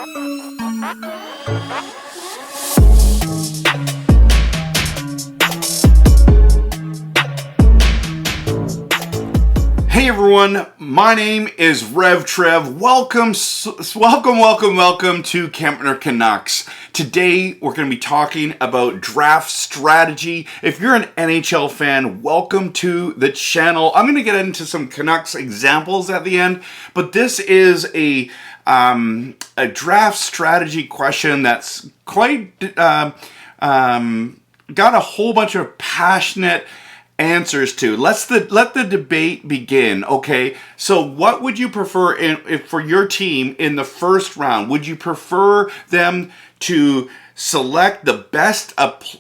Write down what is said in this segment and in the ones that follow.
Hey everyone, my name is Rev Trev. Welcome to Kempner Canucks. Today we're going to be talking about draft strategy. If you're an NHL fan, welcome to the channel. I'm going to get into some Canucks examples at the end, but this is a draft strategy question that's quite got a whole bunch of passionate answers to. Let the debate begin. Okay, so what would you prefer for your team in the first round? Would you prefer them to select the best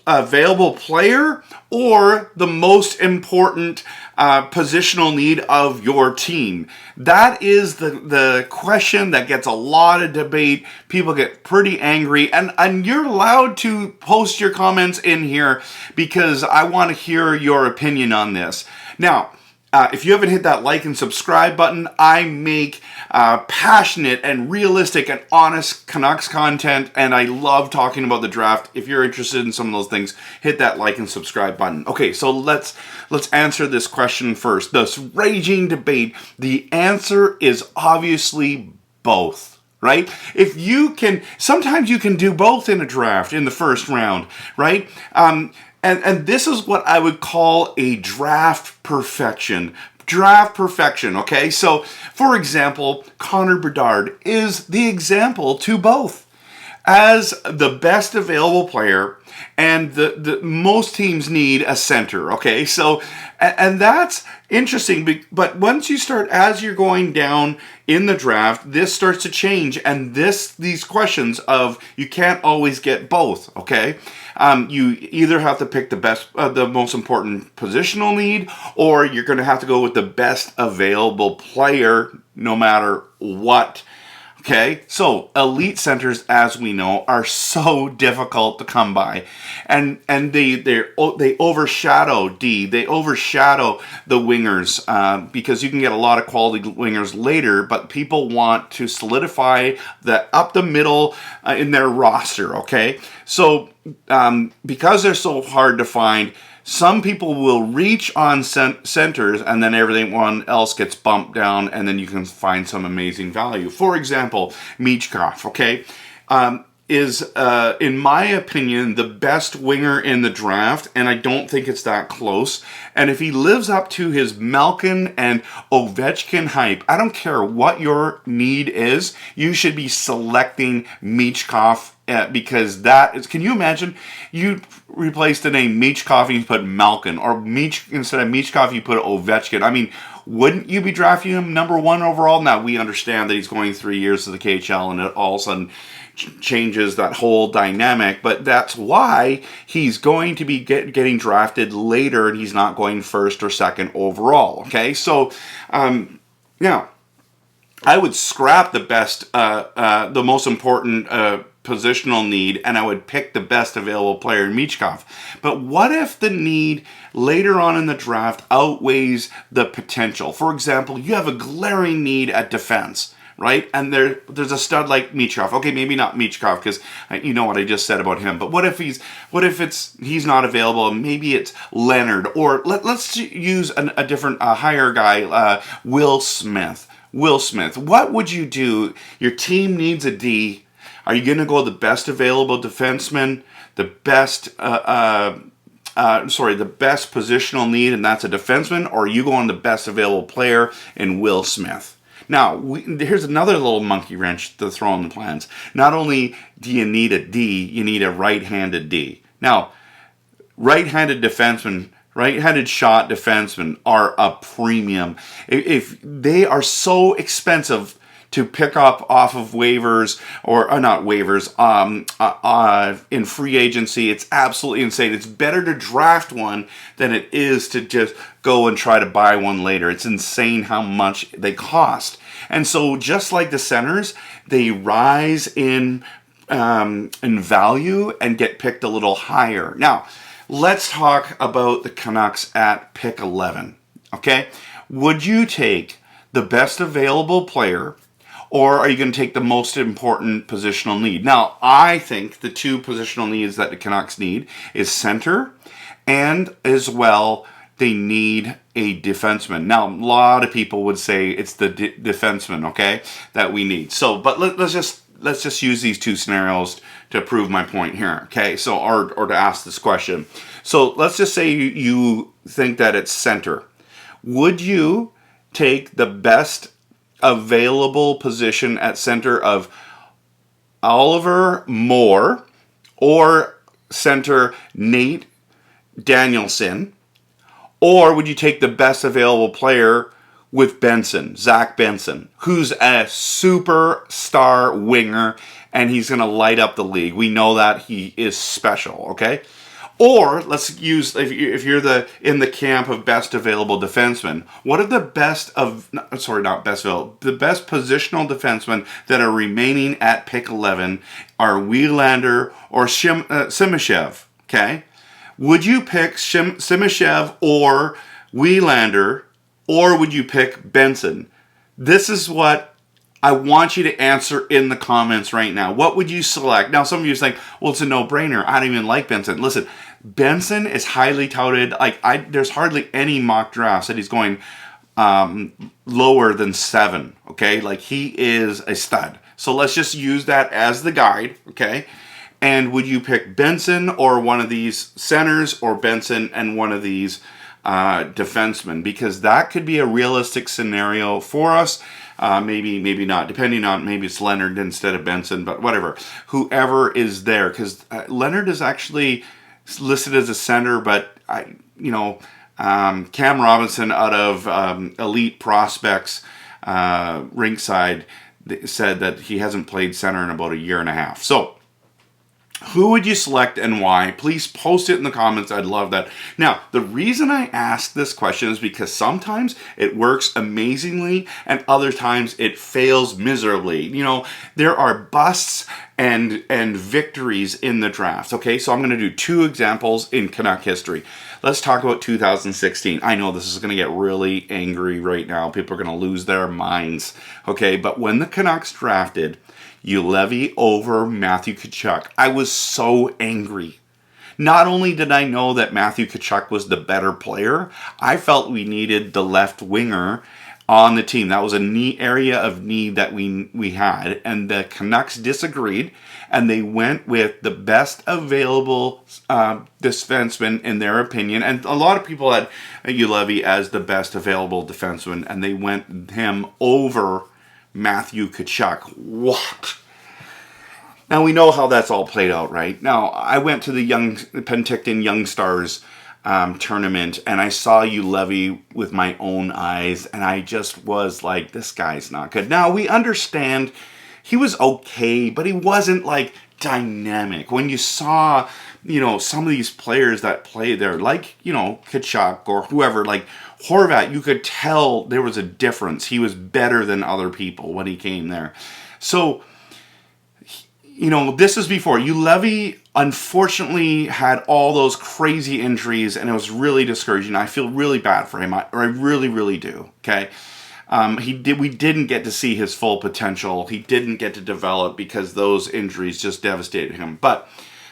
available player or the most important positional need of your team? That is the question that gets a lot of debate. People get pretty angry, and you're allowed to post your comments in here because I want to hear your opinion on this. Now, if you haven't hit that like and subscribe button, I make passionate and realistic and honest Canucks content, and I love talking about the draft. If you're interested in some of those things, hit that like and subscribe button. Okay, so let's answer this question first. This raging debate, the answer is obviously both. Right? If you can, sometimes you can do both in a draft in the first round, right? And this is what I would call a draft perfection. Draft perfection, okay? So, for example, Connor Bedard is the example to both. As the best available player, and the most teams need a center, okay? So, and that's interesting, but once you start, as you're going down in the draft, this starts to change, and these questions of, you can't always get both, okay? You either have to pick the best, the most important positional need, or you're going to have to go with the best available player, no matter what. Okay, so elite centers, as we know, are so difficult to come by, and they overshadow they overshadow the wingers because you can get a lot of quality wingers later, but people want to solidify up the middle in their roster. Okay, so because they're so hard to find, some people will reach on centers, and then everyone else gets bumped down, and then you can find some amazing value. For example, Michkov, okay, is, in my opinion, the best winger in the draft, and I don't think it's that close. And if he lives up to his Malkin and Ovechkin hype, I don't care what your need is, you should be selecting Michkov. Because that is, can you imagine you replace the name Michkov and you put Malkin, or instead of Michkov you put Ovechkin? I mean, wouldn't you be drafting him number one overall? Now, we understand that he's going 3 years to the KHL, and it all of a sudden changes that whole dynamic, but that's why he's going to be getting drafted later, and he's not going first or second overall. Okay, so now I would scrap the best, the most important positional need, and I would pick the best available player in Michkov. But what if the need later on in the draft outweighs the potential? For example, you have a glaring need at defense, right? And there's a stud like Michkov. Okay, maybe not Michkov, because you know what I just said about him. But what if he's not available, and maybe it's Leonard, or let's use a different higher guy, Will Smith. What would you do? Your team needs a D. Are you going to go the best available defenseman, the best positional need, and that's a defenseman, or are you going the best available player in Will Smith? Now, here's another little monkey wrench to throw in the plans. Not only do you need a D, you need a right-handed D. Now, right-handed shot defensemen are a premium. If they are so expensive to pick up off of waivers, or not waivers, in free agency, it's absolutely insane. It's better to draft one than it is to just go and try to buy one later. It's insane how much they cost. And so just like the centers, they rise in value and get picked a little higher. Now, let's talk about the Canucks at pick 11, okay? Would you take the best available player, or are you going to take the most important positional need? Now, I think the two positional needs that the Canucks need is center, and as well, they need a defenseman. Now, a lot of people would say it's the defenseman, okay, that we need. So, but let's just use these two scenarios to prove my point here, okay? So, or to ask this question. So, let's just say you think that it's center. Would you take the best available position at center of Oliver Moore or center Nate Danielson? Or would you take the best available player with Benson, Zach Benson, who's a superstar winger and he's going to light up the league? We know that he is special, okay? Or let's use, if you're in the camp of best available defenseman, what are the best the best positional defensemen that are remaining at pick 11 are Wielander or Simashev, okay? Would you pick Simashev or Wielander, or would you pick Benson? This is what I want you to answer in the comments right now. What would you select? Now, some of you are saying, well, it's a no-brainer. I don't even like Benson. Listen, Benson is highly touted. There's hardly any mock drafts that he's going lower than 7, okay? Like, he is a stud. So let's just use that as the guide, okay? And would you pick Benson or one of these centers, or Benson and one of these defensemen? Because that could be a realistic scenario for us. Maybe not, depending on, maybe it's Leonard instead of Benson, but whatever. Whoever is there, because Leonard is actually listed as a center, but Cam Robinson out of Elite Prospects Rinkside said that he hasn't played center in about a year and a half. So, who would you select and why? Please post it in the comments. I'd love that. Now, the reason I ask this question is because sometimes it works amazingly and other times it fails miserably. You know, there are busts and victories in the draft. Okay, so I'm going to do 2 examples in Canuck history. Let's talk about 2016. I know this is going to get really angry right now. People are going to lose their minds. Okay, but when the Canucks drafted Juolevi over Matthew Tkachuk, I was so angry. Not only did I know that Matthew Tkachuk was the better player, I felt we needed the left winger on the team. That was a area of need that we had, and the Canucks disagreed, and they went with the best available defenseman in their opinion. And a lot of people had Juolevi as the best available defenseman, and they went him over Matthew Tkachuk. What? Now we know how that's all played out, right? Now, I went to the Penticton Young Stars tournament, and I saw Juolevi with my own eyes, and I just was like, this guy's not good. Now, we understand he was okay, but he wasn't like dynamic. When you saw, some of these players that play there, like, Tkachuk or whoever, like Horvat, you could tell there was a difference. He was better than other people when he came there. So, this is before. Juolevi, unfortunately, had all those crazy injuries, and it was really discouraging. I feel really bad for him. I really, really do, okay? We didn't get to see his full potential. He didn't get to develop because those injuries just devastated him.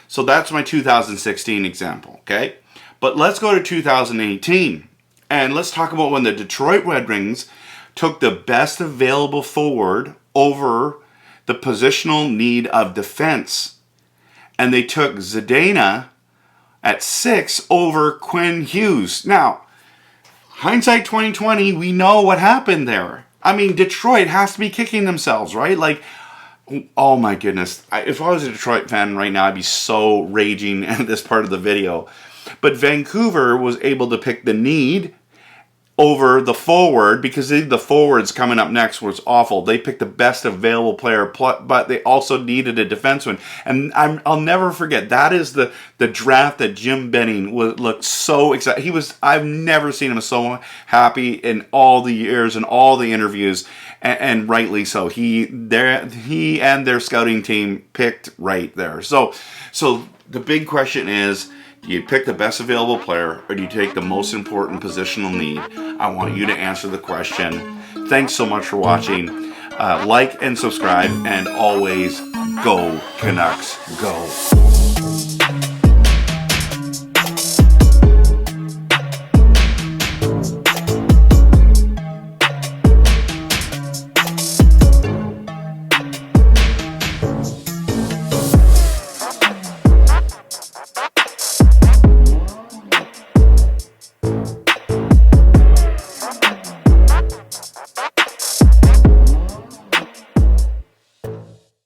So that's my 2016 example, okay? But let's go to 2018, and let's talk about when the Detroit Red Wings took the best available forward over the positional need of defense. And they took Zdeno at 6 over Quinn Hughes. Now, hindsight 2020, we know what happened there. I mean, Detroit has to be kicking themselves, right? Like, oh my goodness. If I was a Detroit fan right now, I'd be so raging at this part of the video. But Vancouver was able to pick the need over the forward, because the forwards coming up next was awful. They picked the best available player, but they also needed a defenseman. And I'll never forget, that is the draft that Jim Benning looked so excited. I've never seen him so happy in all the years and all the interviews, and rightly so. He and their scouting team picked right there. So the big question is, do you pick the best available player, or do you take the most important positional need? I want you to answer the question. Thanks so much for watching. like and subscribe, and always go Canucks, go.